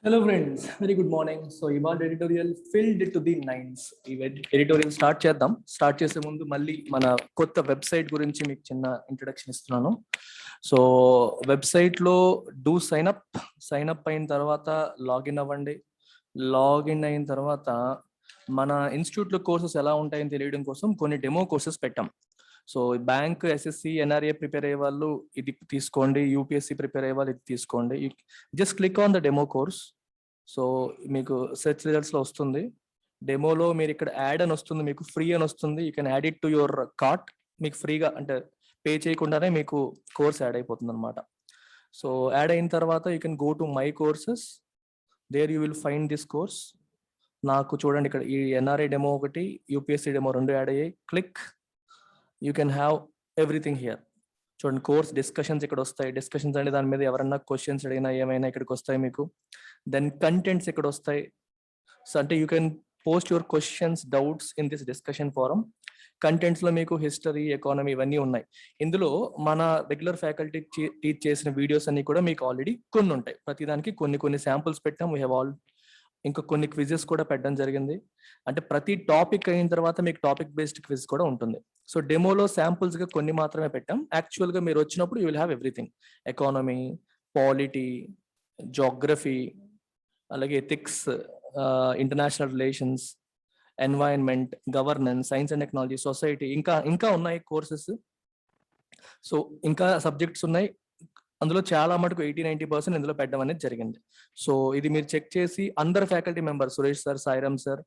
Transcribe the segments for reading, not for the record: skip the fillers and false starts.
Hello friends, very good morning. So ఇవాళ editorial filled to the nines. ఈ editorial start చేద్దాం. Start చేసే ముందు మళ్ళీ మన కొత్త వెబ్సైట్ గురించి మీకు చిన్న ఇంట్రడక్షన్ ఇస్తున్నాను. సో వెబ్సైట్ లో డూ సైన్ అప్ అయిన తర్వాత లాగిన్ అవ్వండి. లాగిన్ అయిన తర్వాత మన ఇన్స్టిట్యూట్ లో కోర్సెస్ ఎలా ఉంటాయని తెలియడం కోసం కొన్ని డెమో కోర్సెస్ పెట్టాం. So bank, SSC, NRA prepare అయ్యే వాళ్ళు ఇది తీసుకోండి, యూపీఎస్సి ప్రిపేర్ అయ్యే వాళ్ళు ఇది తీసుకోండి. Just click on the demo course. So మీకు సెర్చ్ రిజల్ట్స్ లో వస్తుంది. డెమోలో మీరు ఇక్కడ యాడ్ అని వస్తుంది, మీకు ఫ్రీ అని వస్తుంది. You can add it to your cart. మీకు ఫ్రీగా అంటే పే చేయకుండానే మీకు కోర్స్ యాడ్ అయిపోతుంది అనమాట. సో యాడ్ అయిన తర్వాత you can go to my courses. There you will find this course. నాకు చూడండి ఇక్కడ ఈ ఎన్ఆర్ఐ డెమో ఒకటి, యూపీఎస్సి డెమో రెండు యాడ్ అయ్యాయి. Click, you can have everything here. చూడండి కోర్స్ డిస్కషన్స్ ఇక్కడ వస్తాయి. డిస్కషన్స్ అంటే దాని మీద ఎవరన్నా క్వశ్చన్స్ అడిగినా ఏమైనా ఇక్కడికి వస్తాయి మీకు. దెన్ కంటెంట్స్ ఇక్కడ వస్తాయి. సో అంటే you can post your questions, doubts in this discussion forum. Contents లో మీకు హిస్టరీ, ఎకానమీ ఇవన్నీ ఉన్నాయి. ఇందులో మన రెగ్యులర్ ఫ్యాకల్టీ టీచ్ చేసిన వీడియోస్ అన్ని కూడా మీకు ఆల్రెడీ కొన్ని ఉంటాయి. ప్రతిదానికి కొన్ని శాంపుల్స్ పెట్టాం. వీ హ్యావ్ ఆల్ ఇంకా కొన్ని క్విజెస్ కూడా పెట్టడం జరిగింది. అంటే ప్రతి టాపిక్ అయిన తర్వాత మీకు టాపిక్ బేస్డ్ క్విజ్ కూడా ఉంటుంది. సో డెమోలో శాంపుల్స్ గా కొన్ని మాత్రమే పెట్టాం. యాక్చువల్ గా మీరు వచ్చినప్పుడు you will have everything. Economy, polity, geography, అలాగే ethics, international relations, environment, governance, science and technology, society, ఇంకా ఉన్నాయి కోర్సెస్. సో ఇంకా సబ్జెక్ట్స్ ఉన్నాయి. అందులో చాలా మటుకు 80-90% ఇందులో పెట్టడం అనేది జరిగింది. సో ఇది మీరు చెక్ చేసి అందరు faculty members, Suresh sir, Sairam sir,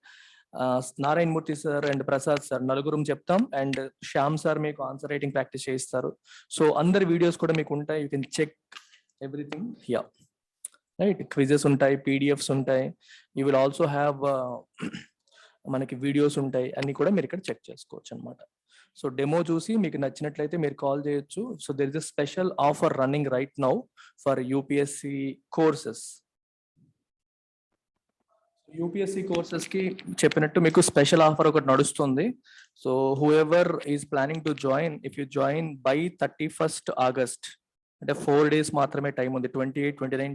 Narayana Murthy sir and Prasad sir నలుగురం చెప్తాం. అండ్ శ్యామ్ సార్ మీకు ఆన్సర్ రైటింగ్ ప్రాక్టీస్ చేయిస్తారు. సో అందరి వీడియోస్ కూడా మీకు ఉంటాయి. You can check everything here. Right, quizzes ఉంటాయి, పీడిఎఫ్స్ ఉంటాయి. యూ విల్ ఆల్సో హ్యావ్ మనకి వీడియోస్ ఉంటాయి. అన్ని కూడా మీరు ఇక్కడ చెక్ చేసుకోవచ్చు అనమాట. సో డెమో చూసి మీకు నచ్చినట్లయితే మీరు కాల్ చేయొచ్చు. So there is a special offer running right now for UPSC courses. UPSC courses కి చెప్పినట్టు మీకు స్పెషల్ ఆఫర్ ఒకటి నడుస్తుంది. So who ever is planning to join, if you join by 31st August, అంటే 4 days మాత్రమే time ఉంది. 28, 29,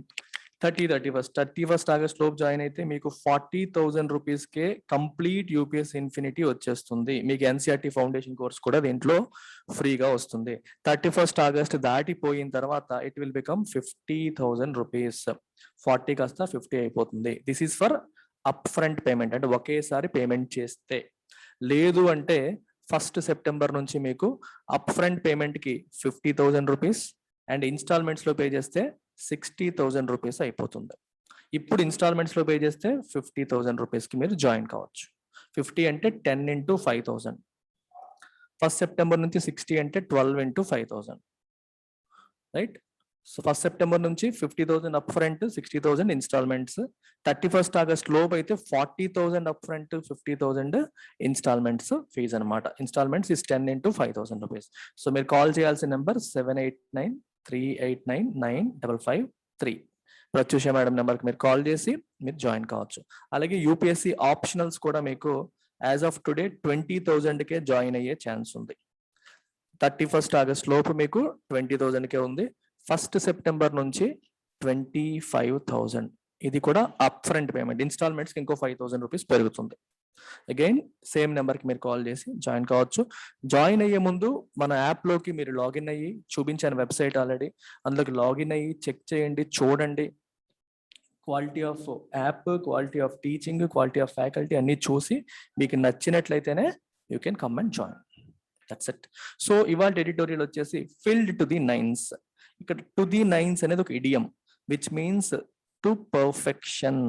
30, 31st August లోపు join అయితే మీకు 40,000 రూపీస్కే కంప్లీట్ యూపీఎస్సి ఇన్ఫినిటీ వచ్చేస్తుంది. మీకు ఎన్సీఆర్టీ ఫౌండేషన్ కోర్స్ కూడా దీంట్లో ఫ్రీగా వస్తుంది. 31st August దాటిపోయిన తర్వాత ఇట్ విల్ బికమ్ 50,000 రూపీస్. 40 కాస్త 50 అయిపోతుంది. This is for up front payment, అంటే ఒకేసారి పేమెంట్ చేస్తే. లేదు అంటే 1st September నుంచి మీకు అప్ ఫ్రంట్ పేమెంట్ కి 50,000 రూపీస్ అండ్ ఇన్స్టాల్మెంట్స్ లో పే చేస్తే 60,000 రూపీస్ అయిపోతుంది. ఇప్పుడు ఇన్స్టాల్మెంట్స్ లో పే చేస్తే 50,000 రూపీస్ కి మీరు జాయిన్ కావచ్చు. 50 అంటే 10 into 5,000. 1st September నుంచి 60 అంటే 12 into 5,000. Right. So 1st September నుంచి 50,000 up front, 60,000 instalments. 31st August లోపు అయితే 40,000 అప్ ఫ్రంట్, 50,000 ఇన్స్టాల్మెంట్స్ ఫీజ్ అనమాట. Installments is 10 into 5,000 rupees. So మీరు కాల్ చేయాల్సిన నెంబర్ 789-389-9553. ప్రత్యూష మేడం నెంబర్కి మీరు కాల్ చేసి మీరు జాయిన్ కావచ్చు. అలాగే యూపీఎస్సి ఆప్షనల్స్ కూడా మీకు యాజ్ ఆఫ్ టుడే 20,000కే జాయిన్ అయ్యే ఛాన్స్ ఉంది. 31st August లోపు మీకు 20,000కే ఉంది. 1st September నుంచి 25,000. ఇది కూడా అప్ ఫ్రంట్ పేమెంట్. ఇన్స్టాల్మెంట్స్కి ఇంకో 5,000 రూపీస్ పెరుగుతుంది. అగైన్ సేమ్ నెంబర్కి మీరు కాల్ చేసి జాయిన్ కావచ్చు. జాయిన్ అయ్యే ముందు మన యాప్లోకి మీరు లాగిన్ అయ్యి, చూపించాను వెబ్సైట్ ఆల్రెడీ, అందులోకి లాగిన్ అయ్యి చెక్ చేయండి, చూడండి. Quality of app, quality of teaching, quality of faculty అన్ని చూసి మీకు నచ్చినట్లయితేనే you can come and join. That's it. So ఇవాళ ఎడిటోరియల్ వచ్చేసి ఫిల్డ్ టు ది నైన్స్. ఇక్కడ టు ది నైన్స్ అనేది ఒక idiom which means to perfection.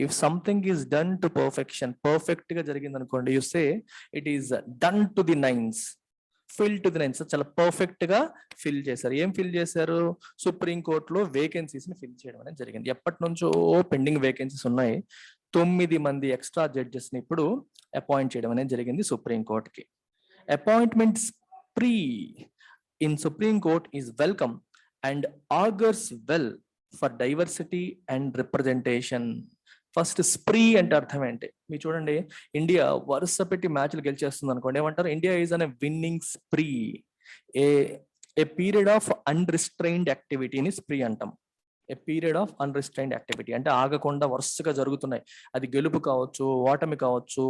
If something is done to perfection, perfect గా జరిగింది అనుకోండి, you say it is done to the nines. Fill to the nines, చాలా perfect గా fill చేశారు. ఏం ఫిల్ చేశారు? సుప్రీం కోర్టులో వేకెన్సీస్ ని ఫిల్ చేయడం అనేది జరిగింది. ఎప్పటి నుంచో పెండింగ్ వేకెన్సీస్ ఉన్నాయి. 9 మంది ఎక్స్ట్రా జడ్జెస్ ని ఇప్పుడు అపాయింట్ చేయడం అనేది జరిగింది సుప్రీం కోర్టుకి. Appointment spree in Supreme Court is welcome and augurs well for diversity and representation. First spree అంటే అర్థం ఏంటి మీరు చూడండి. ఇండియా వరుస పెట్టి మ్యాచ్లు గెలిచేస్తుంది అనుకోండి, ఏమంటారు? India is on winning spree. A period of unrestrained యాక్టివిటీని స్ప్రీ అంటాం. A period of unrestrained activity అంటే ఆగకుండా వరుసగా జరుగుతున్నాయి. అది గెలుపు కావచ్చు, ఓటమి కావచ్చు,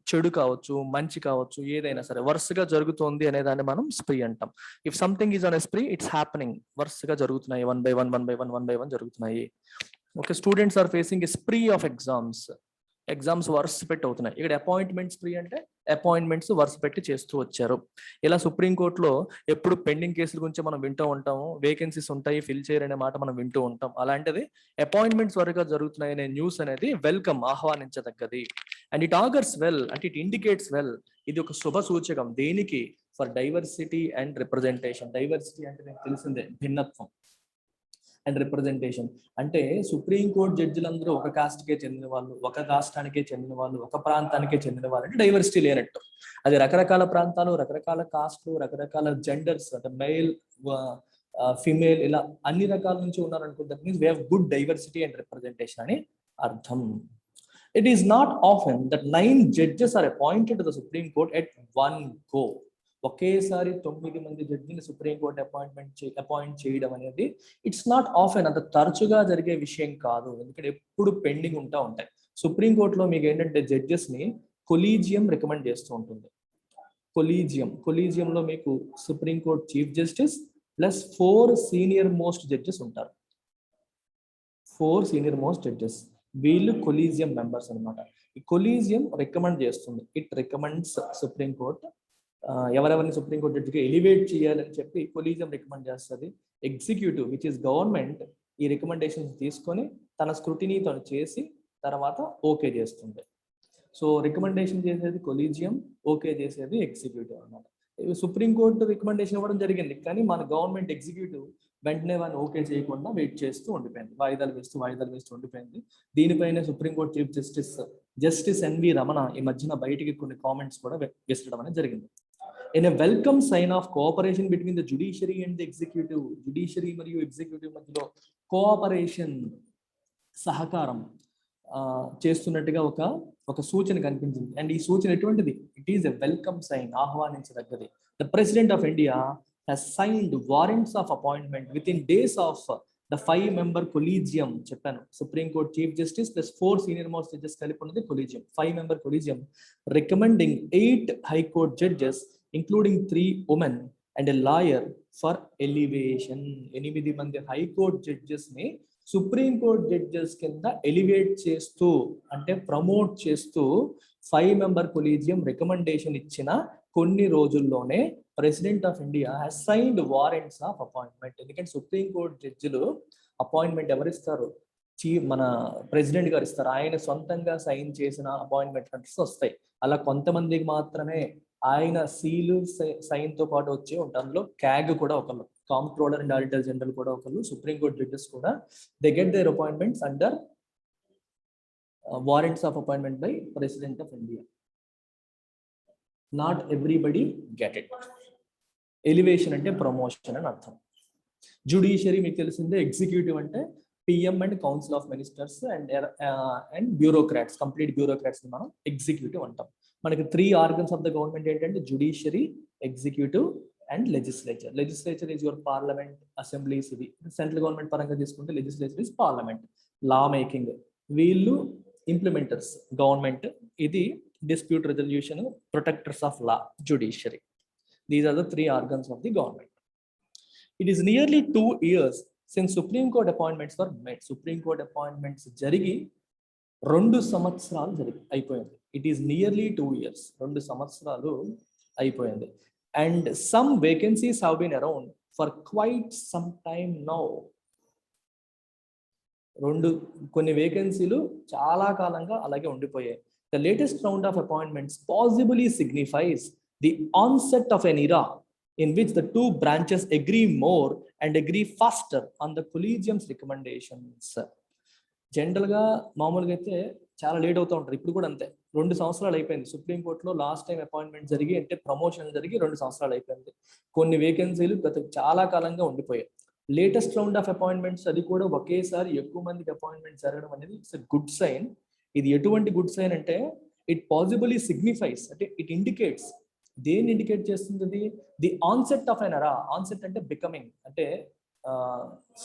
చెడు కావచ్చు, మంచి కావచ్చు, ఏదైనా సరే వరుసగా జరుగుతోంది అనే దాన్ని మనం స్ప్రీ అంటాం. If something is on a spree, it's happening, వరుసగా జరుగుతున్నాయి, 1 by 1 1 by 1 1 by 1 జరుగుతున్నాయి. Okay, students are facing a spree of exams వరుస పెట్టి అవుతున్నాయి. ఇక్కడ అపాయింట్మెంట్స్ ఫ్రీ అంటే అపాయింట్మెంట్స్ వరుస పెట్టి చేస్తూ వచ్చారు. ఇలా సుప్రీంకోర్టులో ఎప్పుడు పెండింగ్ కేసుల గురించి మనం వింటూ ఉంటాము, వేకెన్సీస్ ఉంటాయి, ఫిల్ చేయరనే మాట మనం వింటూ ఉంటాం. అలాంటిది అపాయింట్మెంట్స్ వరకు జరుగుతున్నాయి అనే న్యూస్ అనేది వెల్కమ్, ఆహ్వానించదగ్గది. అండ్ ఇట్ ఆగర్స్ వెల్ అంటే ఇట్ ఇండికేట్స్ వెల్, ఇది ఒక శుభ సూచకం. దేనికి? For diversity and representation. Diversity అంటే మీకు తెలిసిందే, భిన్నత్వం అండ్ రిప్రజెంటేషన్. అంటే సుప్రీంకోర్టు జడ్జిలందరూ ఒక కాస్ట్కే చెందిన వాళ్ళు, ఒక రాష్ట్రానికే చెందిన వాళ్ళు, ఒక ప్రాంతానికే చెందిన వాళ్ళు అంటే డైవర్సిటీ లేనట్టు. అది రకరకాల ప్రాంతాలు, రకరకాల కాస్ట్లు, రకరకాల జెండర్స్ అంటే మెయిల్, ఫిమేల్, ఇలా అన్ని రకాల నుంచి ఉన్నారనుకో, that means we have good diversity and representation అని అర్థం. It is not often that 9 judges are appointed to the Supreme Court at one go. ఒకేసారి 9 మంది జడ్జిని సుప్రీంకోర్టు అపాయింట్ చేయడం అనేది ఇట్స్ నాట్ ఆఫెన్, అంత తరచుగా జరిగే విషయం కాదు. ఎందుకంటే ఎప్పుడు పెండింగ్ ఉంటాయి. సుప్రీంకోర్టులో మీకు ఏంటంటే జడ్జెస్ ని కొలీజియం రికమెండ్ చేస్తూ ఉంటుంది. కొలీజియంలో మీకు supreme court chief justice plus 4 senior most judges ఉంటారు. 4 సీనియర్ మోస్ట్ జడ్జెస్, వీళ్ళు కొలీజియం మెంబర్స్ అనమాట. ఈ కొలీజియం రికమెండ్ చేస్తుంది. ఇట్ రికమెండ్స్ సుప్రీంకోర్టు ఎవరెవరిని సుప్రీంకోర్టు జడ్జిగా ఎలివేట్ చేయాలని చెప్పి కొలీజియం రికమెండ్ చేస్తుంది. ఎగ్జిక్యూటివ్ విచ్ ఇస్ గవర్నమెంట్ ఈ రికమెండేషన్స్ తీసుకొని తన స్క్రూటినీతో చేసి తర్వాత ఓకే చేస్తుంది. సో రికమెండేషన్ చేసేది కొలీజియం, ఓకే చేసేది ఎగ్జిక్యూటివ్ అన్నమాట. సుప్రీంకోర్టు రికమెండేషన్ ఇవ్వడం జరిగింది, కానీ మన గవర్నమెంట్ ఎగ్జిక్యూటివ్ వెంటనే వాడిని ఓకే చేయకుండా వెయిట్ చేస్తూ ఉండిపోయింది, వాయిదాలు వేస్తూ ఉండిపోయింది. దీనిపైన Supreme Court chief justice NV Ramana ఈ మధ్యన బయటికి కొన్ని కామెంట్స్ కూడా విసరడం అనేది జరిగింది. In a welcome sign of cooperation between the judiciary and the executive, judiciary మరియు ఎగ్జిక్యూటివ్ మధ్యలో కోఆపరేషన్, సహకారం చేస్తున్నట్టుగా ఒక సూచన కనిపించింది. అండ్ ఈ సూచన ఎటువంటిది? It is a welcome sign, ఆహ్వానించదగ్గది. The president of India has signed warrants of appointment within days of the 5-member collegium. చెప్పాను, supreme court chief justice plus 4 senior most judges కలిపి ఉన్నది collegium, 5-member collegium recommending 8 high court judges including 3 women and a lawyer for elevation. 8 మంది high court judges ని supreme court judges కింద elevate చేస్తూ అంటే promote చేస్తూ 5-member collegium recommendation ఇచ్చిన కొన్ని రోజుల్లోనే president of India has signed warrants of appointment. ఎందుకంటే సుప్రీంకోర్టు జడ్జిలు అపాయింట్మెంట్ ఎవరిస్తారు? మన ప్రెసిడెంట్ గారు ఇస్తారు. ఆయన సొంతంగా సైన్ చేసిన అపాయింట్మెంట్ లెటర్స్ వస్తాయి. అలా కొంతమందికి మాత్రమే ఆయన సీలు సైన్ తో పాటు వచ్చి ఉంటాయి. అందులో క్యాగ్ కూడా ఒకళ్ళు, కాంప్ట్రోలర్ అండ్ ఆడిటర్ జనరల్ కూడా ఒకళ్ళు, సుప్రీంకోర్టు జడ్జెస్ కూడా they get their appointments under warrants of appointment by president of India. Not everybody get it. Elevation అంటే ప్రమోషన్ అని అర్థం. జుడిషియరీ మీకు తెలిసిందే, ఎగ్జిక్యూటివ్ అంటే PM and council of ministers and bureaucrats, complete bureaucrats మనం executive అంటాం. మనకి 3 ఆర్గన్స్ ఆఫ్ ద గవర్నమెంట్ ఏంటంటే judiciary, executive and legislature. Legislature is your parliament, assemblies. ఇది సెంట్రల్ గవర్నమెంట్ పరంగా తీసుకుంటే legislature is parliament, law making. వీళ్ళు implementers, government. ఇది dispute resolution, protectors of law, judiciary. These are the 3 organs of the government. It is nearly 2 years since Supreme Court appointments were made. Supreme Court appointments జరిగి 2 సంవత్సరాలు అయిపోయింది. It is nearly 2 years. 2 సంవత్సరాలు అయిపోయింది. And some vacancies have been around for quite some time now. కొన్ని వేకెన్సీలు చాలా కాలంగా అలాగే ఉండిపోయాయి. The latest round of appointments possibly signifies the onset of an era in which the 2 branches agree more and agree faster on the collegium's recommendations. జనరల్గా మామూలుగా అయితే చాలా late అవుతూ ఉంటారు. ఇప్పుడు కూడా అంతే, 2 సంవత్సరాలు అయిపోయింది. సుప్రీంకోర్టులో లాస్ట్ టైం అపాయింట్మెంట్ జరిగి అంటే ప్రమోషన్ జరిగి 2 సంవత్సరాలు అయిపోయింది. కొన్ని వేకెన్సీలు చాలా కాలంగా ఉండిపోయాయి. లేటెస్ట్ రౌండ్ ఆఫ్ అపాయింట్మెంట్స్, అది కూడా ఒకేసారి ఎక్కువ మందికి అపాయింట్మెంట్ జరగడం అనేది ఇట్స్ ఎ గుడ్ సైన్. ఇది ఎటువంటి గుడ్ సైన్ అంటే ఇట్ పాసిబుల్లీ సిగ్నిఫైస్ అంటే ఇట్ ఇండికేట్స్, దేన్ని ఇండికేట్ చేస్తుంది? The onset of an era. Onset అంటే బికమింగ్, అంటే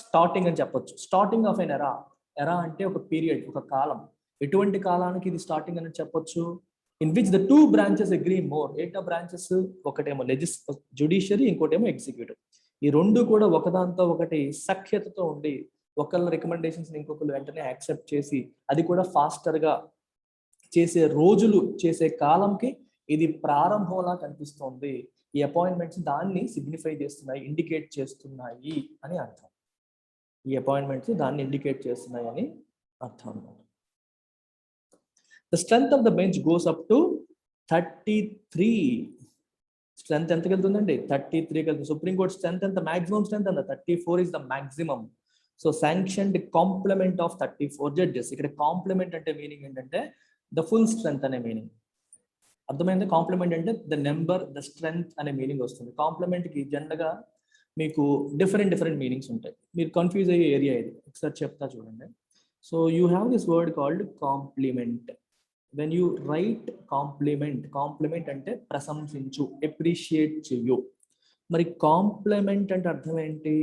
స్టార్టింగ్ అని చెప్పొచ్చు. స్టార్టింగ్ ఆఫ్ ఎన్ ఎరా. ఎరా అంటే ఒక పీరియడ్, ఒక కాలం. ఎటువంటి కాలానికి ఇది స్టార్టింగ్ అని చెప్పొచ్చు? In which the two branches agree more. ఏంటో బ్రాంచెస్? ఒకటేమో జుడిషియరీ, ఇంకోటేమో ఎగ్జిక్యూటివ్. ఈ రెండు కూడా ఒకదాంతో ఒకటి సఖ్యతతో ఉండి ఒకళ్ళ రికమెండేషన్స్ ఇంకొకరు వెంటనే యాక్సెప్ట్ చేసి అది కూడా ఫాస్టర్ గా చేసే రోజులు, చేసే కాలంకి ఇది ప్రారంభంలా కనిపిస్తోంది. ఈ అపాయింట్మెంట్స్ దాన్ని సిగ్నిఫై చేస్తున్నాయి, ఇండికేట్ చేస్తున్నాయి అని అర్థం. ఈ అపాయింట్మెంట్స్ దాన్ని ఇండికేట్ చేస్తున్నాయి అని అర్థం అన్నమాట. The strength of the bench goes up to 33. Strength ఎంతకి వెళ్తుందండి? 33కి వెళ్తుంది. సుప్రీంకోర్టు స్ట్రెంత్ ఎంత? మాక్సిమం స్ట్రెంత్ ఎంత? 34 is the maximum. So sanctioned complement of 34 judges. ఇక్కడ కాంప్లిమెంట్ అంటే మీనింగ్ ఏంటంటే ద ఫుల్ స్ట్రెంత్ అనే మీనింగ్. అర్థమైంది? కాంప్లిమెంట్ అంటే ద నెంబర్, ద స్ట్రెంత్ అనే మీనింగ్ వస్తుంది. కాంప్లిమెంట్కి జనరల్గా మీకు డిఫరెంట్ మీనింగ్స్ ఉంటాయి. మీరు కన్ఫ్యూజ్ అయ్యే ఏరియా ఇది. ఒకసారి చెప్తా చూడండి. So you have this word called complement. When you write compliment, compliment అంటే ప్రశంసించు, అప్రిషియేట్ చెయ్యు. మరి కాంప్లిమెంట్ అంటే అర్థం ఏంటి?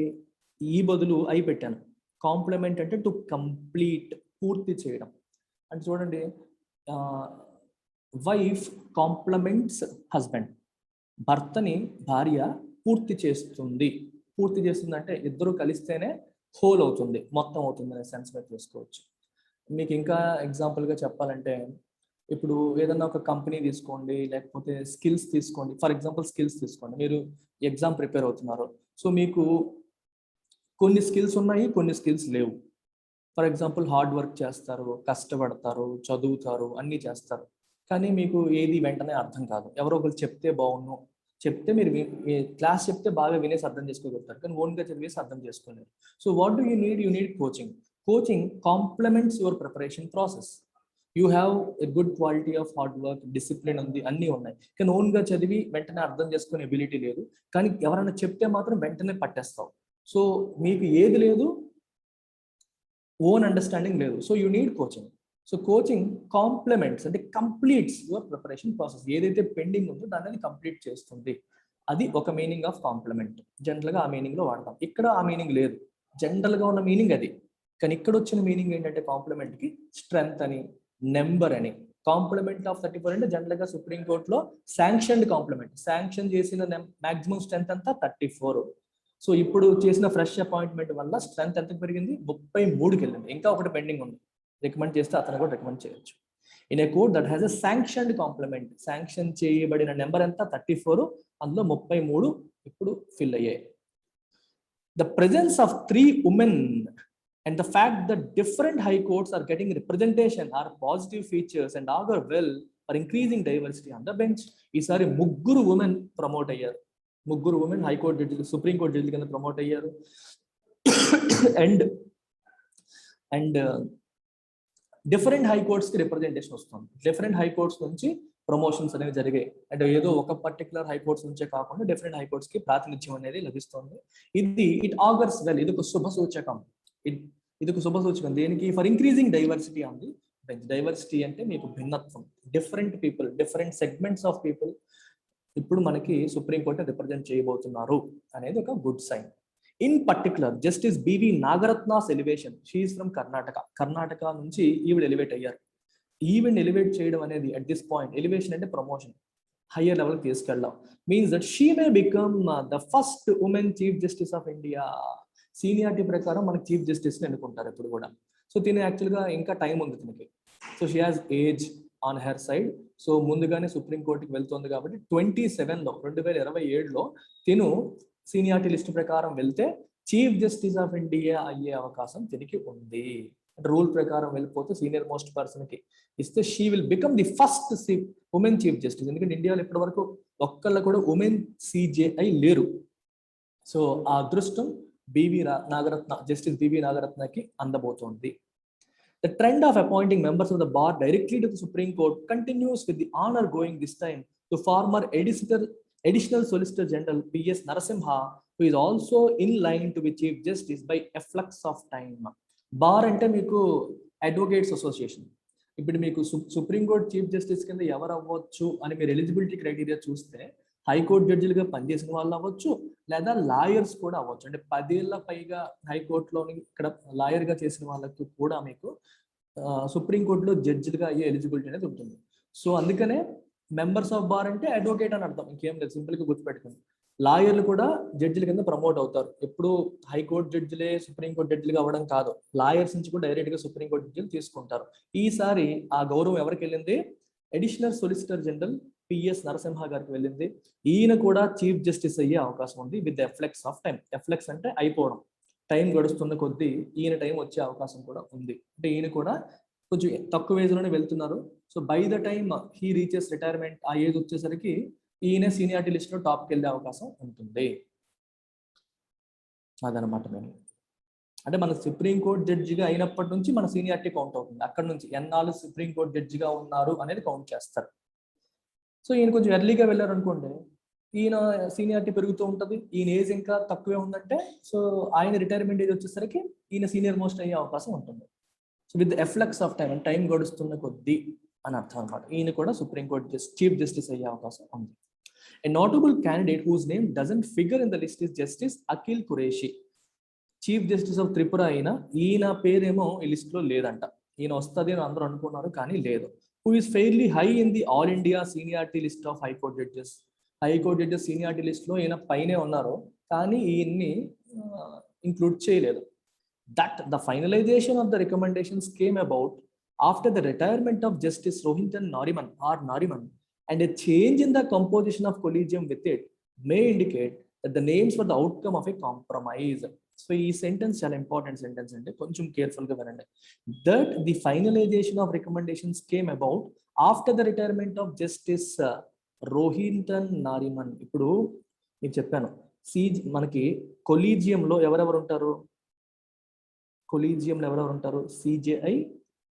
ఈ బదులు ఐ పెట్టాను. కాంప్లిమెంట్ అంటే టు కంప్లీట్, పూర్తి చేయడం. అంటే చూడండి, వైఫ్ కాంప్లిమెంట్స్ హస్బెండ్. భర్తని భార్య పూర్తి చేస్తుంది. పూర్తి చేస్తుంది అంటే ఇద్దరు కలిస్తేనే హోల్ అవుతుంది, మొత్తం అవుతుంది అనే సెన్స్ మీద చేసుకోవచ్చు. మీకు ఇంకా ఎగ్జాంపుల్గా చెప్పాలంటే, ఇప్పుడు ఏదన్నా ఒక కంపెనీ తీసుకోండి, లేకపోతే స్కిల్స్ తీసుకోండి. ఫర్ ఎగ్జాంపుల్ స్కిల్స్ తీసుకోండి. మీరు ఎగ్జామ్ ప్రిపేర్ అవుతున్నారు. సో మీకు కొన్ని స్కిల్స్ ఉన్నాయి, కొన్ని స్కిల్స్ లేవు. ఫర్ ఎగ్జాంపుల్ హార్డ్ వర్క్ చేస్తారు, కష్టపడతారు, చదువుతారు, అన్నీ చేస్తారు. కానీ మీకు ఏది వెంటనే అర్థం కాదు. ఎవరో ఒకరు చెప్తే బాగుండు, చెప్తే మీరు క్లాస్ చెప్తే బాగా వినేసి అర్థం చేసుకోగలుగుతారు, కానీ ఓన్గా చదివేసి అర్థం చేసుకోలేరు. So what do you need? You need coaching. Coaching compliments your preparation process. You have a good quality of hard work, discipline ఉంది, అన్నీ ఉన్నాయి. కానీ ఓన్గా చదివి వెంటనే అర్థం చేసుకునే ఎబిలిటీ లేదు. కానీ ఎవరైనా చెప్తే మాత్రం వెంటనే పట్టేస్తావు. సో మీకు ఏది లేదు? ఓన్ అండర్స్టాండింగ్ లేదు. So you need coaching. So coaching compliments అంటే కంప్లీట్స్ యువర్ ప్రిపరేషన్ ప్రాసెస్. ఏదైతే పెండింగ్ ఉందో దాన్ని కంప్లీట్ చేస్తుంది. అది ఒక మీనింగ్ ఆఫ్ కాంప్లిమెంట్. జనరల్గా ఆ మీనింగ్లో వాడతాం. ఇక్కడ ఆ మీనింగ్ లేదు, జనరల్గా ఉన్న మీనింగ్ అది. కానీ ఇక్కడ వచ్చిన మీనింగ్ ఏంటంటే కాంప్లిమెంట్కి స్ట్రెంగ్త్ అని, నెంబర్ అని. కాంప్లిమెంట్ ఆఫ్ 34 అంటే జనరల్గా సుప్రీంకోర్టులో శాంక్షన్డ్ కాంప్లిమెంట్. శాంక్షన్ చేసిన మాక్సిమం స్ట్రెంగ్త్ అంతా 34. సో ఇప్పుడు చేసిన ఫ్రెష్ అపాయింట్మెంట్ వల్ల స్ట్రెంగ్త్ ఎంత పెరిగింది? 33కి వెళ్ళింది. ఇంకా ఒకటి పెండింగ్ ఉంది. రికమెండ్ చేస్తే అతను కూడా రికమెండ్ చేయొచ్చు. In a court that has a sanctioned complement. Sanction చేయబడిన నెంబర్ ఎంత? 34. అందులో 33 ఇప్పుడు ఫిల్ అయ్యాయి. The presence of 3 women and the fact that different high courts are getting representation are positive features and augur well for increasing diversity on the bench. ఈసారి 3 women promote అయ్యారు. 3 women high court జడ్జిలు, supreme court జడ్జిల కింద promote అయ్యారు. And different high courts కి representation వస్తుంది. Different high courts నుంచి promotions అనేవి జరిగాయి. అంటే ఏదో ఒక పర్టికులర్ హైకోర్ట్స్ నుంచే కాకుండా డిఫరెంట్ హైకోర్ట్స్ కి ప్రాతినిధ్యం అనేది లభిస్తుంది. ఇది ఇట్ ఆగర్స్ వెల్. ఇది ఒక శుభ సూచకం. ఇది ఒక శుభ సూచకం దేనికి? For increasing diversity on the bench. Diversity అంటే మీకు భిన్నత్వం, different people, different segments of people ఇప్పుడు మనకి సుప్రీంకోర్టు రిప్రజెంట్ చేయబోతున్నారు అనేది ఒక good sign. In particular justice BV Nagarathna's elevation. She is from Karnataka. Karnataka నుంచి ఈవిడ ఎలివేట్ అయ్యారు. ఈవెన్ ఎలివేట్ చేయడం అనేది అట్ దిస్ పాయింట్, ఎలివేషన్ అంటే ప్రమోషన్, హయ్యర్ లెవెల్ తీసుకెళ్ళడం, means that she may become the first women chief justice of India. Seniority ప్రకారం మనకి chief justice ని ఎన్నుకుంటారు ఎప్పుడు కూడా. సో తిని యాక్చువల్గా ఇంకా టైం ఉంది తినకి. So she has age on her side. So ముందుగానే సుప్రీంకోర్టుకి వెళ్తుంది కాబట్టి 27లో 2027లో తిను సీనియారిటీ లిస్ట్ ప్రకారం వెళ్తే చీఫ్ జస్టిస్ ఆఫ్ ఇండియా అయ్యే అవకాశం తిరిగి ఉంది. రూల్ ప్రకారం వెళ్ళిపోతే సీనియర్ మోస్ట్ పర్సన్ కి ఇస్తే she will become the first women chief justice. ఎందుకంటే ఇండియాలో ఇప్పటి వరకు ఒక్కళ్ళ కూడా ఉమెన్ సిజేఐ లేరు. సో ఆ అదృష్టం జస్టిస్ బివి నాగరత్నకి అందబోతోంది. The trend of appointing members of the bar directly to the Supreme Court continues, with the honor going this time to former Additional Solicitor General P.S. Narasimha, who is also in line to be Chief Justice by a flux of time. Bar అంటే మీకు advocates association. ఇప్పుడు మీకు supreme court chief justice కింద ఎవరు అవ్వచ్చు అని మీరు eligibility criteria చూస్తే హైకోర్టు జడ్జిలుగా పనిచేసిన వాళ్ళు అవ్వచ్చు, లేదా లాయర్స్ కూడా అవ్వచ్చు. అంటే 10 ఏళ్ల పైగా హైకోర్టులోని ఇక్కడ లాయర్గా చేసిన వాళ్ళకి కూడా మీకు సుప్రీంకోర్టులో జడ్జిలుగా అయ్యే ఎలిజిబిలిటీ అనేది ఉంటుంది. సో అందుకనే మెంబర్స్ ఆఫ్ బార్ అంటే అడ్వకేట్ అని అర్థం, ఇంకేం లేదు, సింపుల్గా గుర్తుపెట్టుకోండి. లాయర్లు కూడా జడ్జిల కింద ప్రమోట్ అవుతారు. ఎప్పుడు హైకోర్టు జడ్జిలే సుప్రీంకోర్టు జడ్జిలుగా అవ్వడం కాదు, లాయర్స్ నుంచి కూడా డైరెక్ట్గా సుప్రీంకోర్టు జడ్జిలు తీసుకుంటారు. ఈసారి ఆ గౌరవం ఎవరికి వెళ్ళింది? Additional solicitor general PS Narasimha గారికి వెళ్ళింది. ఈయన కూడా చీఫ్ జస్టిస్ అయ్యే అవకాశం ఉంది విత్ ఎఫ్లెక్స్ ఆఫ్ టైం. ఎఫ్లెక్స్ అంటే అయిపోవడం, టైం గడుస్తున్న కొద్దీ ఈయన టైం వచ్చే అవకాశం కూడా ఉంది. అంటే ఈయన కూడా కొంచెం తక్కువ ఏజ్ లోనే వెళ్తున్నారు. So by the time he reaches retirement, ఆ ఏజ్ వచ్చేసరికి ఈయన సీనియారిటీ లిస్ట్ లో టాప్కి వెళ్ళే అవకాశం ఉంటుంది. అదనమాట మేము. అంటే మన సుప్రీంకోర్టు జడ్జిగా అయినప్పటి నుంచి మన సీనియారిటీ కౌంట్ అవుతుంది. అక్కడ నుంచి ఎన్నాళ్ళు సుప్రీంకోర్టు జడ్జిగా ఉన్నారు అనేది కౌంట్ చేస్తారు. సో ఈయన కొంచెం ఎర్లీగా వెళ్ళారు అనుకోండి, ఈయన సీనియారిటీ పెరుగుతూ ఉంటుంది. ఈయన ఏజ్ ఇంకా తక్కువే ఉందంటే సో ఆయన రిటైర్మెంట్ ఏజ్ వచ్చేసరికి ఈయన సీనియర్ మోస్ట్ అయ్యే అవకాశం ఉంటుంది. So with efflux of time, time గడుస్తున్న కొద్దీ అని అర్థం అనమాట. ఈయన కూడా సుప్రీంకోర్టు చీఫ్ జస్టిస్ అయ్యే అవకాశం ఉంది. A notable candidate whose name doesn't figure in the list is Justice Akhil Qureshi. Chief justice of Tripura అయిన ఈయన పేరేమో ఈ లిస్ట్ లో లేదంట. ఈయన వస్తుంది అని అందరూ అనుకున్నారు కానీ లేదు. Who is fairly high in the all India seniority list of high court judges. High court judges seniority list లో ఈయన పైనే ఉన్నారు కానీ ఈయన్ని ఇంక్లూడ్ చేయలేదు. That the finalisation of the recommendations came about after the retirement of Justice Rohinton Nariman and a change in the composition of collegium with it may indicate that the names were the outcome of a compromise. So ఈ sentence చాలా important sentence అంటే కొంచెం careful గా వినండి. That the finalization of recommendations came about after the retirement of justice Rohinton Nariman. ఇప్పుడు నేను చెప్పాను మనకి కొలీజియంలో ఎవరెవరు ఉంటారు? కొలీజియంలో ఎవరెవరు ఉంటారు? CJI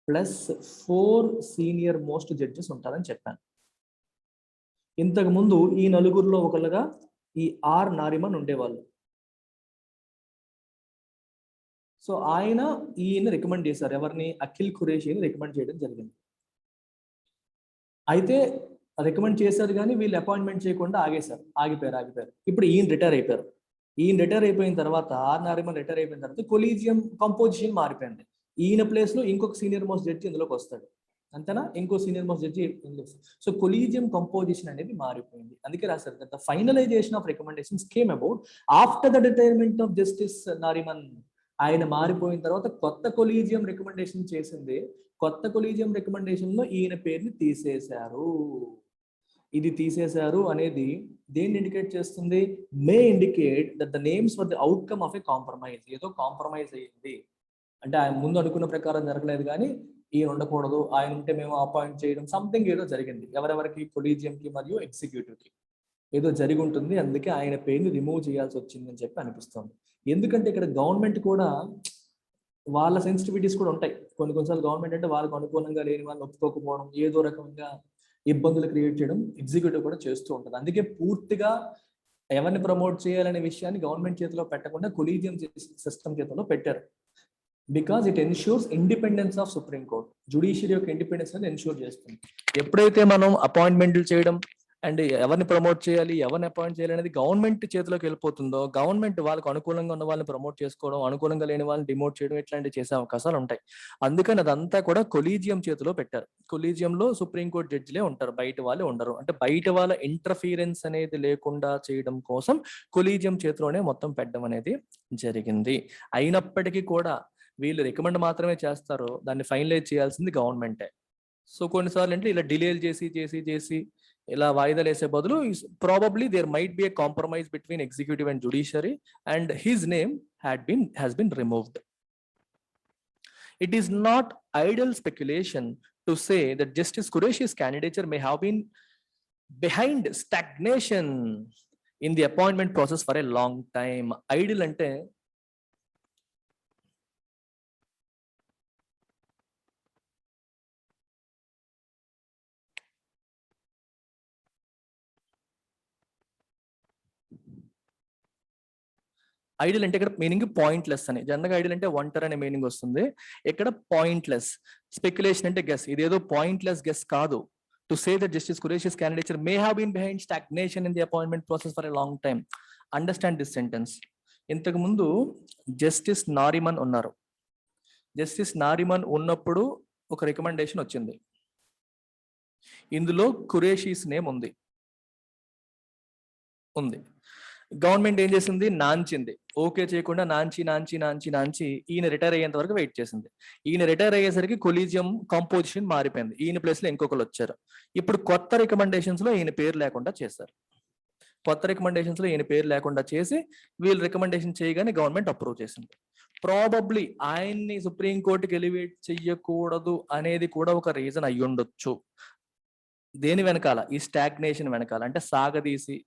plus 4 senior most judges ఉంటారని చెప్పాను. ఇంతకు ముందు ఈ నలుగురిలో ఒకళ్ళుగా ఈ ఆర్ నారిమన్ ఉండేవాళ్ళు. సో ఈయన రికమెండ్ చేశారు. ఎవరిని? అఖిల్ ఖురేషిని రికమెండ్ చేయడం జరిగింది. అయితే రికమెండ్ చేశారు కానీ వీళ్ళు అపాయింట్మెంట్ చేయకుండా ఆగిపోయారు. ఇప్పుడు ఈయన రిటైర్ అయిపోయారు. ఈయన రిటైర్ అయిపోయిన తర్వాత ఆర్ నారిమన్ రిటైర్ అయిపోయిన తర్వాత కొలీజియం కంపోజిషన్ మారిపోయింది. ఈయన ప్లేస్ లో ఇంకొక సీనియర్ మోస్ట్ జడ్జి ఇందులోకి వస్తాడు, అంతేనా? ఇంకో senior most judge. So collegium composition అనేది మారిపోయింది. అందుకే రాశారు the finalisation of recommendations came about after the retirement of justice Nariman. ఆయన మారిపోయిన తర్వాత కొత్త కొలీజియం రికమెండేషన్ చేసింది. కొత్త కొలీజియం రికమెండేషన్ లో ఈయన పేరుని తీసేశారు. ఇది తీసేశారు అనేది దేన్ని ఇండికేట్ చేస్తుంది? May indicate that the names for the outcome of a compromise. ఏదో కాంప్రమైజ్ అయ్యింది అంటే ఆయన ముందు అనుకున్న ప్రకారం జరగలేదు కానీ ఈయన ఉండకూడదు, ఆయన ఉంటే మేము అపాయింట్ చేయడం, సంథింగ్ ఏదో జరిగింది. ఎవరెవరికి? కొలీజియంకి మరియు ఎగ్జిక్యూటివ్కి ఏదో జరిగి ఉంటుంది. అందుకే ఆయన పేరుని రిమూవ్ చేయాల్సి వచ్చింది అని చెప్పి అనిపిస్తుంది. ఎందుకంటే ఇక్కడ గవర్నమెంట్ కూడా వాళ్ళ సెన్సిటివిటీస్ కూడా ఉంటాయి. కొన్నిసార్లు గవర్నమెంట్ అంటే వాళ్ళకు అనుకూలంగా లేని వాళ్ళని ఒప్పుకోకపోవడం, ఏదో రకంగా ఇబ్బందులు క్రియేట్ చేయడం ఎగ్జిక్యూటివ్ కూడా చేస్తూ ఉంటుంది. అందుకే పూర్తిగా ఎవరిని ప్రమోట్ చేయాలనే విషయాన్ని గవర్నమెంట్ చేతిలో పెట్టకుండా కొలీజియం సిస్టమ్ చేతిలో పెట్టారు. Because it ensures independence of supreme court. Judiciary యొక్క ఇండిపెండెన్స్ అనేది ఎన్ష్యూర్ చేస్తుంది. ఎప్పుడైతే మనం అపాయింట్మెంట్లు చేయడం అండ్ ఎవరిని ప్రమోట్ చేయాలి, ఎవరిని అపాయింట్ చేయాలి అనేది గవర్నమెంట్ చేతిలోకి వెళ్ళిపోతుందో, గవర్నమెంట్ వాళ్ళకు అనుకూలంగా ఉన్న వాళ్ళని ప్రమోట్ చేసుకోవడం, అనుకూలంగా లేని వాళ్ళని డిమోట్ చేయడం, ఇట్లాంటివి చేసే అవకాశాలు ఉంటాయి. అందుకని అదంతా కూడా కొలీజియం చేతిలో పెట్టారు. కొలీజియంలో సుప్రీంకోర్టు జడ్జిలే ఉంటారు, బయట వాళ్ళే ఉండరు. అంటే బయట వాళ్ళ ఇంటర్ఫీరెన్స్ అనేది లేకుండా చేయడం కోసం కొలీజియం చేతిలోనే మొత్తం పెట్టడం అనేది జరిగింది. అయినప్పటికీ కూడా వీళ్ళు రికమెండ్ మాత్రమే చేస్తారు, దాన్ని ఫైనలైజ్ చేయాల్సింది గవర్నమెంటే. సో కొన్నిసార్లు అంటే ఇలా డిలేలు చేసి ఇలా వాయిదాలు వేసే బదులు probably there might be a compromise between executive and judiciary and his name has been removed. It is not idle speculation to say that Justice Qureshi's candidature may have been behind stagnation in the appointment process for a long time. Idle అంటే ideal అంటే ఇక్కడ meaning pointless అని. జనరల్గా ideal అంటే ఒంటరి అనే meaning వస్తుంది. ఇక్కడ పాయింట్లెస్. స్పెక్యులేషన్ అంటే గెస్. ఇదేదో పాయింట్లెస్ గెస్ కాదు. to say that Justice Qureshi's candidature may have been behind stagnation in the appointment process for a long time. Understand this sentence. ఇంతకు ముందు జస్టిస్ నారిమన్ ఉన్నారు. జస్టిస్ నారిమన్ ఉన్నప్పుడు ఒక రికమెండేషన్ వచ్చింది. ఇందులో ఖురేషీస్ నేమ్ ఉంది. గవర్నమెంట్ ఏం చేసింది? నాంచింది. ఓకే చేయకుండా నాంచి ఈయన రిటైర్ అయ్యేంత వరకు వెయిట్ చేసింది. ఈయన రిటైర్ అయ్యేసరికి కొలీజియం కాంపోజిషన్ మారిపోయింది. ఈయన ప్లేస్ లో ఇంకొకరు వచ్చారు. ఇప్పుడు కొత్త రికమెండేషన్స్ లో ఈయన పేరు లేకుండా చేశారు. కొత్త రికమెండేషన్స్ లో ఈయన పేరు లేకుండా చేసి వీళ్ళు రికమెండేషన్ చేయగానే గవర్నమెంట్ అప్రూవ్ చేసింది. ప్రాబబ్లీ ఆయన్ని సుప్రీంకోర్టుకి ఎలివేట్ చెయ్యకూడదు అనేది కూడా ఒక రీజన్ అయ్యి ఉండొచ్చు. దేని వెనకాల? ఈ స్టాగ్నేషన్ వెనకాల, అంటే సాగదీసి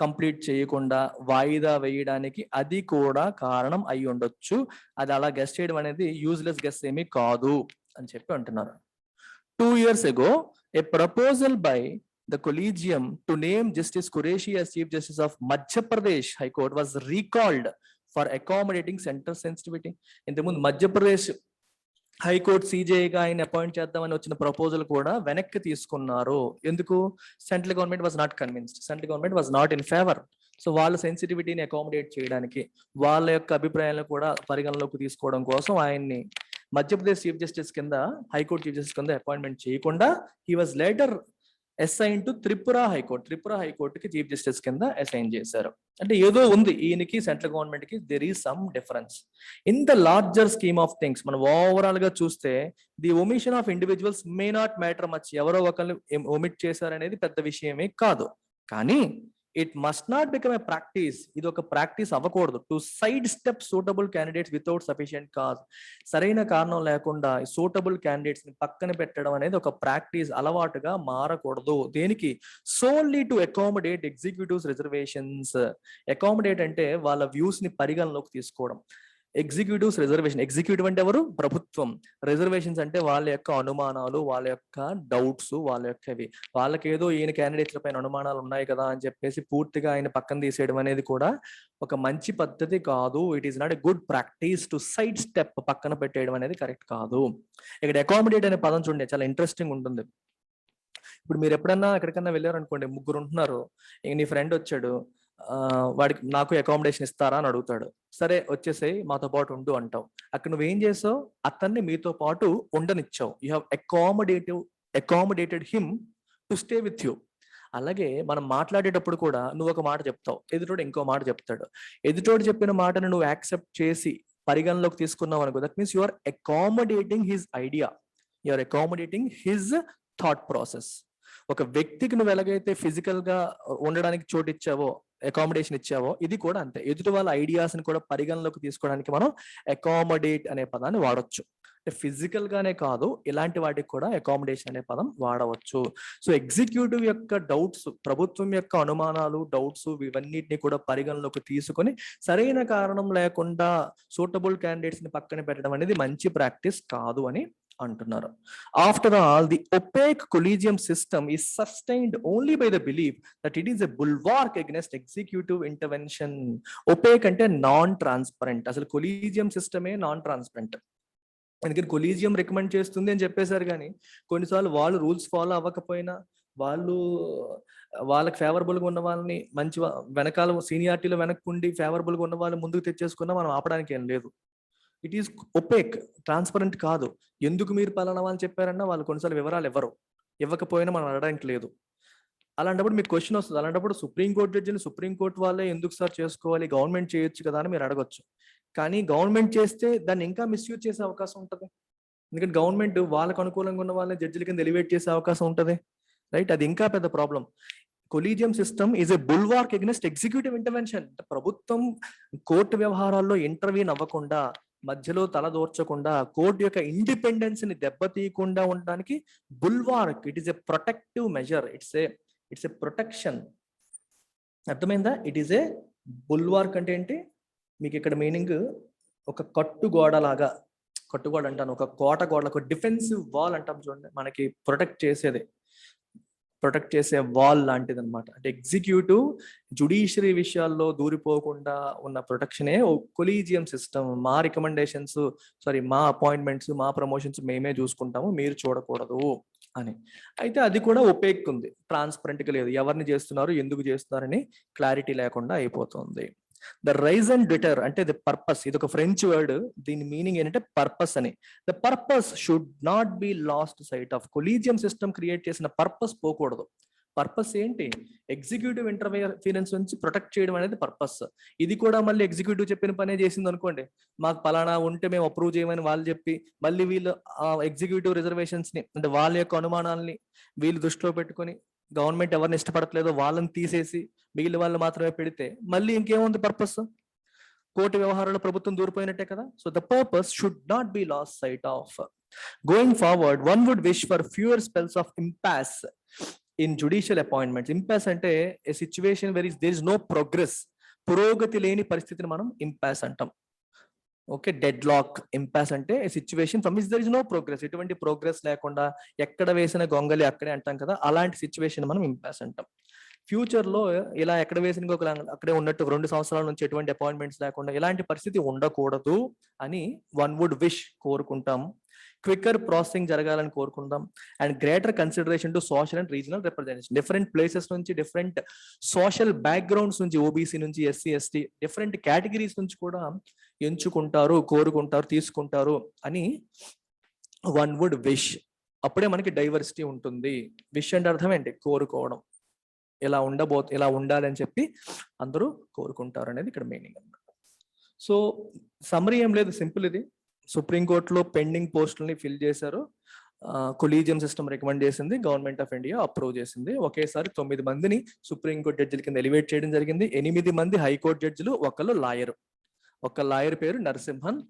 కంప్లీట్ చేయకుండా వాయిదా వేయడానికి అది కూడా కారణం అయి ఉండొచ్చు. అది అలా గెస్ చేయడం అనేది యూజ్లెస్ గెస్ ఏమీ కాదు అని చెప్పి అంటున్నారు. 2 years ago, a proposal by the collegium to name Justice Qureshi as Chief Justice of Madhya Pradesh High Court was recalled for accommodating center sensitivity. ఇంతకుముందు మధ్యప్రదేశ్ హైకోర్టు సిజేగా ఆయన అపాయింట్ చేద్దామని వచ్చిన ప్రపోజల్ కూడా వెనక్కి తీసుకున్నారు. ఎందుకు? Central government was not convinced, central government was not in favour. So వాళ్ళ సెన్సిటివిటీని accommodate చేయడానికి, వాళ్ళ యొక్క అభిప్రాయాలను కూడా పరిగణలోకి తీసుకోవడం కోసం ఆయన్ని మధ్యప్రదేశ్ చీఫ్ జస్టిస్ కింద, హైకోర్టు చీఫ్ జస్టిస్ కింద అపాయింట్మెంట్ చేయకుండా he was later assign to Tripura high court. Tripura హైకోర్టుకి చీఫ్ జస్టిస్ కింద అసైన్ చేశారు. అంటే ఏదో ఉంది ఈయనకి సెంట్రల్ గవర్నమెంట్ కి, there is some difference in the larger scheme of things. మనం ఓవరాల్ గా చూస్తే the omission of individuals may not matter much. ఎవరో ఒకరిని ఒమిట్ చేశారనేది పెద్ద విషయమే కాదు. కానీ it must not become a practice. ఇది ఒక ప్రాక్టీస్ అవ్వకూడదు. To side step suitable candidates without sufficient cause. సరైన కారణం లేకుండా సూటబుల్ క్యాండిడేట్స్ ని పక్కన పెట్టడం అనేది ఒక ప్రాక్టీస్, అలవాటుగా మారకూడదు. దేనికి? Solely to accommodate executives reservations. Accommodate అంటే వాళ్ళ వ్యూస్ ని పరిగణలోకి తీసుకోవడం. ఎగ్జిక్యూటివ్స్ రిజర్వేషన్, ఎగ్జిక్యూటివ్ అంటే ఎవరు? ప్రభుత్వం. రిజర్వేషన్స్ అంటే వాళ్ళ యొక్క అనుమానాలు, వాళ్ళ యొక్క డౌట్స్, వాళ్ళ యొక్కవి. వాళ్ళకి ఏదో ఈయన క్యాండిడేట్ల పైన అనుమానాలు ఉన్నాయి కదా అని చెప్పేసి పూర్తిగా ఆయన పక్కన తీసేయడం అనేది కూడా ఒక మంచి పద్ధతి కాదు. It is not a good practice to side step, పక్కన పెట్టేయడం అనేది కరెక్ట్ కాదు. ఇక్కడ అకామిడేట్ అనే పదం చూడండి, చాలా ఇంట్రెస్టింగ్ ఉంటుంది. ఇప్పుడు మీరు ఎప్పుడన్నా ఎక్కడికన్నా వెళ్ళారనుకోండి, ముగ్గురు ఉంటున్నారు, నీ ఫ్రెండ్ వచ్చాడు, వాడికి నాకు అకామిడేషన్ ఇస్తారా అని అడుగుతాడు. సరే వచ్చేసేయి, మాతో పాటు ఉండు అంటావు. అక్కడ నువ్వేం చేసావు? అతన్ని మీతో పాటు ఉండనిచ్చావు. You have accommodated him to stay with you. అలాగే మనం మాట్లాడేటప్పుడు కూడా నువ్వు ఒక మాట చెప్తావు, ఎదుటోడు ఇంకో మాట చెప్తాడు. ఎదుటోడు చెప్పిన మాటను నువ్వు యాక్సెప్ట్ చేసి పరిగణలోకి తీసుకున్నావు అనుకో, that means you are accommodating his idea, you are accommodating his thought process. ఒక వ్యక్తికి నువ్వు ఎలాగైతే ఫిజికల్ గా ఉండడానికి చోటు ఇచ్చావో, అకామిడేషన్ ఇచ్చావో, ఇది కూడా అంతే. ఎదుటి వాళ్ళ ఐడియాస్ ని కూడా పరిగణలోకి తీసుకోవడానికి మనం అకామిడేట్ అనే పదాన్ని వాడవచ్చు. అంటే ఫిజికల్ గానే కాదు, ఇలాంటి వాటికి కూడా అకామిడేషన్ అనే పదం వాడవచ్చు. సో ఎగ్జిక్యూటివ్ యొక్క డౌట్స్, ప్రభుత్వం యొక్క అనుమానాలు, డౌట్స్, ఇవన్నిటిని కూడా పరిగణలోకి తీసుకొని సరైన కారణం లేకుండా సూటబుల్ క్యాండిడేట్స్ ని పక్కన పెట్టడం అనేది మంచి ప్రాక్టీస్ కాదు అని అంటున్నారు. After all, the opaque collegium system is sustained only by the believe that it is a బుల్వార్క్ against executive intervention. Opaque అంటే నాన్ ట్రాన్స్పరెంట్. అసలు కొలీజియం సిస్టమే నాన్ ట్రాన్స్పరెంట్. అందుకని కొలీజియం రికమెండ్ చేస్తుంది అని చెప్పేశారు, కానీ కొన్నిసార్లు వాళ్ళు రూల్స్ ఫాలో అవ్వకపోయినా, వాళ్ళకి ఫేవరబుల్ గా ఉన్న వాళ్ళని మంచి వెనకాల సీనియారిటీలో వెనక్కుండి ఫేవరబుల్ గా ఉన్న వాళ్ళని ముందుకు తెచ్చేసుకున్నా మనం ఆపడానికి ఏం లేదు. ఇట్ ఈస్ ఒపేక్, ట్రాన్స్పరెంట్ కాదు. ఎందుకు మీరు పలానా వాళ్ళు చెప్పారన్నా వాళ్ళు కొన్నిసార్లు వివరాలు ఇవ్వకపోయినా మనం అడగడానికి లేదు. అలాంటప్పుడు మీకు క్వశ్చన్ వస్తుంది, అలాంటప్పుడు సుప్రీంకోర్టు జడ్జిని సుప్రీంకోర్టు వాళ్ళే ఎందుకు సార్ చేసుకోవాలి, గవర్నమెంట్ చేయొచ్చు కదా అని మీరు అడగొచ్చు. కానీ గవర్నమెంట్ చేస్తే దాన్ని ఇంకా మిస్యూజ్ చేసే అవకాశం ఉంటుంది. ఎందుకంటే గవర్నమెంట్ వాళ్ళకు అనుకూలంగా ఉన్న వాళ్ళని జడ్జిల కింద ఎలివేట్ చేసే అవకాశం ఉంటుంది, రైట్? అది ఇంకా పెద్ద problem. Collegium system is a బుల్వార్క్ against executive intervention. ప్రభుత్వం కోర్టు వ్యవహారాల్లో ఇంటర్వ్యూన్ అవ్వకుండా, మధ్యలో తలదూర్చకుండా, కోర్టు యొక్క ఇండిపెండెన్స్ ని దెబ్బతీయకుండా ఉండడానికి బుల్వార్క్. It is a protective measure. It's a protection. అర్థమైందా? ఇట్ ఈస్ ఏ బుల్వార్క్ అంటే ఏంటి మీకు ఇక్కడ మీనింగ్? ఒక కట్టుగోడ లాగా, కట్టుగోడ అంటాను, ఒక కోట గోడ, ఒక డిఫెన్సివ్ వాల్ అంటాం చూడండి, మనకి ప్రొటెక్ట్ చేసే వాల్ లాంటిది అనమాట. అంటే ఎగ్జిక్యూటివ్ జుడిషియరీ విషయాల్లో దూరిపోకుండా ఉన్న ప్రొటెక్షనే కొలీజియం సిస్టమ్. మా రికమెండేషన్స్, మా అపాయింట్మెంట్స్, మా ప్రమోషన్స్ మేమే చూసుకుంటాము, మీరు చూడకూడదు అని. అయితే అది కూడా ఒపేక్ ఉంది, ట్రాన్స్పరెంట్గా లేదు, ఎవరిని చేస్తున్నారు ఎందుకు చేస్తున్నారని క్లారిటీ లేకుండా అయిపోతుంది. ద రైజ్ అండ్ డిటర్ అంటే ది పర్పస్, ఇది ఒక ఫ్రెంచ్ వర్డ్, దీని మీనింగ్ ఏంటంటే పర్పస్ అని. The purpose should not be lost sight of. Collegium system create చేసిన పర్పస్ పోకూడదు. పర్పస్ ఏంటి? ఎగ్జిక్యూటివ్ ఇంటర్ఫీరెన్స్ నుంచి ప్రొటెక్ట్ చేయడం అనేది పర్పస్. ఇది కూడా మళ్ళీ ఎగ్జిక్యూటివ్ చెప్పిన పనే చేసింది అనుకోండి, మాకు పలానా ఉంటే మేము అప్రూవ్ చేయమని వాళ్ళు చెప్పి మళ్ళీ వీళ్ళు ఎగ్జిక్యూటివ్ రిజర్వేషన్స్ ని అంటే వాళ్ళ యొక్క అనుమానాల్ని వీళ్ళు దృష్టిలో పెట్టుకొని గవర్నమెంట్ ఎవరిని ఇష్టపడట్లేదో వాళ్ళని తీసేసి మిగిలిన వాళ్ళు మాత్రమే పెడితే మళ్ళీ ఇంకేముంది పర్పస్? కోర్టు వ్యవహారాల్లో ప్రభుత్వం దూరిపోయినట్టే కదా. So the purpose should not be lost sight of. Going forward one would wish for fewer spells of impasse in judicial appointments. Impasse అంటే a situation where there is no progress, పురోగతి లేని పరిస్థితిని మనం ఇంపాస్ అంటాం. Okay, dead lock. ఇంపాస్ అంటే a situation from which there is no progress, ఎటువంటి progress లేకుండా ఎక్కడ వేసిన గొంగలి అక్కడే అంటాం కదా, అలాంటి సిచ్యువేషన్ మనం ఇంపాస్ అంటాం. ఫ్యూచర్ లో ఇలా ఎక్కడ వేసిన గొంగలి అక్కడే ఉన్నట్టు 2 సంవత్సరాల నుంచి ఎటువంటి అపాయింట్మెంట్స్ లేకుండా ఇలాంటి పరిస్థితి ఉండకూడదు అని వన్ వుడ్ విష్, కోరుకుంటాం. క్విక్కర్ ప్రాసెసింగ్ జరగాలని కోరుకుందాం. And greater consideration to social and regional representation. Different places నుంచి, డిఫరెంట్ సోషల్ బ్యాక్గ్రౌండ్స్ నుంచి, ఓబీసీ నుంచి, ఎస్సీ ఎస్టీ డిఫరెంట్ కేటగిరీస్ నుంచి కూడా ఎంచుకుంటారు, కోరుకుంటారు, తీసుకుంటారు అని వన్ వుడ్ విష్. అప్పుడే మనకి డైవర్సిటీ ఉంటుంది. విష్ అంటే అర్థం ఏంటి? కోరుకోవడం. ఇలా ఉండాలి అని చెప్పి అందరూ కోరుకుంటారు అనేది ఇక్కడ మీనింగ్ అన్నమాట. సో సమ్మరీ ఏం లేదు, సింపుల్. ఇది సుప్రీంకోర్టులో పెండింగ్ పోస్టులని ఫిల్ చేశారు, కొలీజియం సిస్టమ్ రికమెండ్ చేసింది, గవర్నమెంట్ ఆఫ్ ఇండియా అప్రూవ్ చేసింది. ఒకేసారి 9 మందిని సుప్రీంకోర్టు జడ్జిల కింద ఎలివేట్ చేయడం జరిగింది. 8 మంది హైకోర్టు జడ్జిలు, ఒకళ్ళు లాయర్. ఒక లాయర్ పేరు నరసింహన్.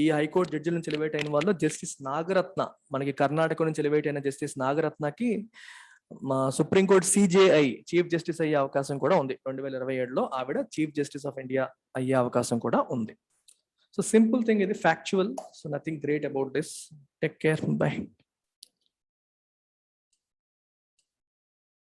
ఈ హైకోర్టు జడ్జిల నుంచి ఎలివేట్ అయిన వాళ్ళు జస్టిస్ నాగరత్న, మనకి కర్ణాటక నుంచి ఎలివేట్ అయిన జస్టిస్ నాగరత్నకి మా సుప్రీంకోర్టు సిజేఐ చీఫ్ జస్టిస్ అయ్యే అవకాశం కూడా ఉంది. 2027లో ఆవిడ చీఫ్ జస్టిస్ ఆఫ్ ఇండియా అయ్యే అవకాశం కూడా ఉంది. So simple thing is factual, so nothing great about this. Take care, bye.